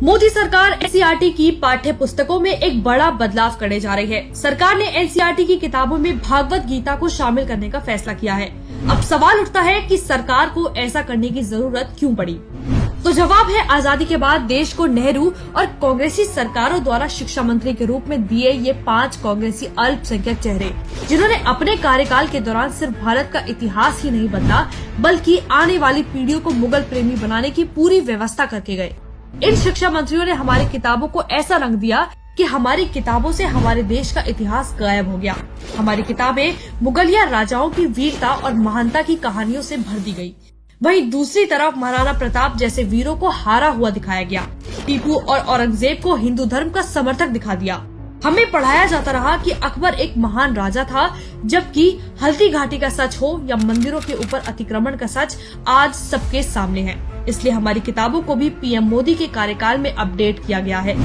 मोदी सरकार एनसीईआरटी की पाठ्य पुस्तकों में एक बड़ा बदलाव करने जा रही है। सरकार ने एनसीईआरटी की किताबों में भागवत गीता को शामिल करने का फैसला किया है। अब सवाल उठता है कि सरकार को ऐसा करने की जरूरत क्यों पड़ी? तो जवाब है, आजादी के बाद देश को नेहरू और कांग्रेसी सरकारों द्वारा शिक्षा मंत्री के रूप में दिए ये 5 कांग्रेसी अल्पसंख्यक चेहरे, जिन्होंने अपने कार्यकाल के दौरान सिर्फ भारत का इतिहास ही नहीं बदला, बल्कि आने वाली पीढ़ियों को मुगल प्रेमी बनाने की पूरी व्यवस्था करके गए। इन शिक्षा मंत्रियों ने हमारी किताबों को ऐसा रंग दिया कि हमारी किताबों से हमारे देश का इतिहास गायब हो गया। हमारी किताबें मुगलिया राजाओं की वीरता और महानता की कहानियों से भर दी गई। वहीं दूसरी तरफ महाराणा प्रताप जैसे वीरों को हारा हुआ दिखाया गया। टीपू और औरंगजेब को हिंदू धर्म का समर्थक दिखा दिया। हमें पढ़ाया जाता रहा कि अकबर एक महान राजा था, जबकि हल्दी घाटी का सच हो या मंदिरों के ऊपर अतिक्रमण का सच आज सबके सामने है। इसलिए हमारी किताबों को भी पीएम मोदी के कार्यकाल में अपडेट किया गया है।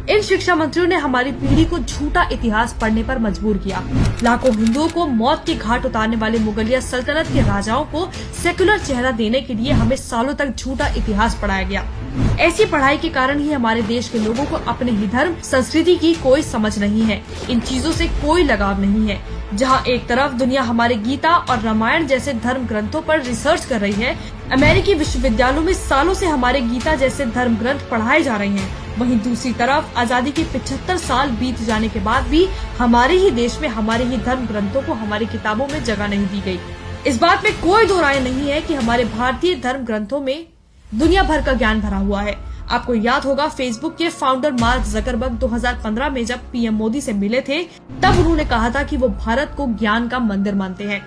इन शिक्षा मंत्रियों ने हमारी पीढ़ी को झूठा इतिहास पढ़ने पर मजबूर किया। लाखों हिंदुओं को मौत के घाट उतारने वाले मुगलिया सल्तनत के राजाओं को सेक्युलर चेहरा देने के लिए हमें सालों तक झूठा इतिहास पढ़ाया गया। ऐसी पढ़ाई के कारण ही हमारे देश के लोगों को अपने ही धर्म संस्कृति की कोई समझ नहीं है। इन चीजों से कोई लगाव नहीं है। जहाँ एक तरफ दुनिया हमारे गीता और रामायण जैसे धर्म ग्रंथों पर रिसर्च कर रही है, अमेरिकी विश्वविद्यालयों में सालों से हमारे गीता जैसे धर्म ग्रंथ पढ़ाए जा रहे हैं, वहीं दूसरी तरफ आजादी के 75 साल बीत जाने के बाद भी हमारे ही देश में हमारे ही धर्म ग्रंथों को हमारी किताबों में जगह नहीं दी गई। इस बात में कोई दो राय नहीं है कि हमारे भारतीय धर्म ग्रंथों में दुनिया भर का ज्ञान भरा हुआ है। आपको याद होगा, फेसबुक के फाउंडर मार्क जकरबर्ग 2015 में जब पीएम मोदी से मिले थे, तब उन्होंने कहा था कि वो भारत को ज्ञान का मंदिर मानते हैं।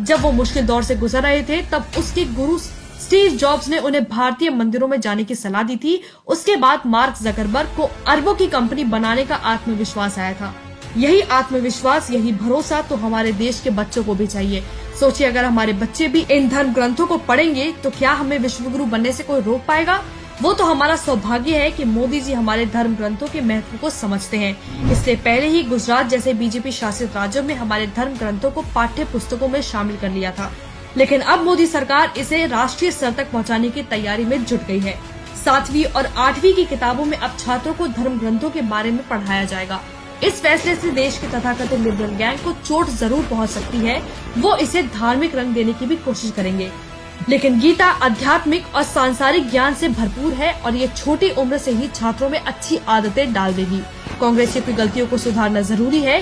जब वो मुश्किल दौर से गुजर रहे थे, तब उसके गुरु स्टीव जॉब्स ने उन्हें भारतीय मंदिरों में जाने की सलाह दी थी। उसके बाद मार्क जकरबर्ग को अरबों की कंपनी बनाने का आत्मविश्वास आया था। यही आत्मविश्वास, यही भरोसा तो हमारे देश के बच्चों को भी चाहिए। सोचिए, अगर हमारे बच्चे भी इन धर्म ग्रंथों को पढ़ेंगे तो क्या हमें विश्वगुरु बनने से कोई रोक पाएगा? वो तो हमारा सौभाग्य है कि मोदी जी हमारे धर्म ग्रंथों के महत्व को समझते हैं। इसलिए पहले ही गुजरात जैसे बीजेपी शासित राज्यों में हमारे धर्म ग्रंथों को पाठ्य पुस्तकों में शामिल कर लिया था, लेकिन अब मोदी सरकार इसे राष्ट्रीय स्तर तक पहुंचाने की तैयारी में जुट गई है। 7वीं और 8वीं की किताबों में अब छात्रों को धर्म ग्रंथों के बारे में पढ़ाया जाएगा। इस फैसले से देश के तथाकथित लिबरल गैंग को चोट जरूर पहुंच सकती है। वो इसे धार्मिक रंग देने की भी कोशिश करेंगे, लेकिन गीता आध्यात्मिक और सांसारिक ज्ञान से भरपूर है और ये छोटी उम्र से ही छात्रों में अच्छी आदतें डाल देगी। कांग्रेसियों की गलतियों को सुधारना जरूरी है।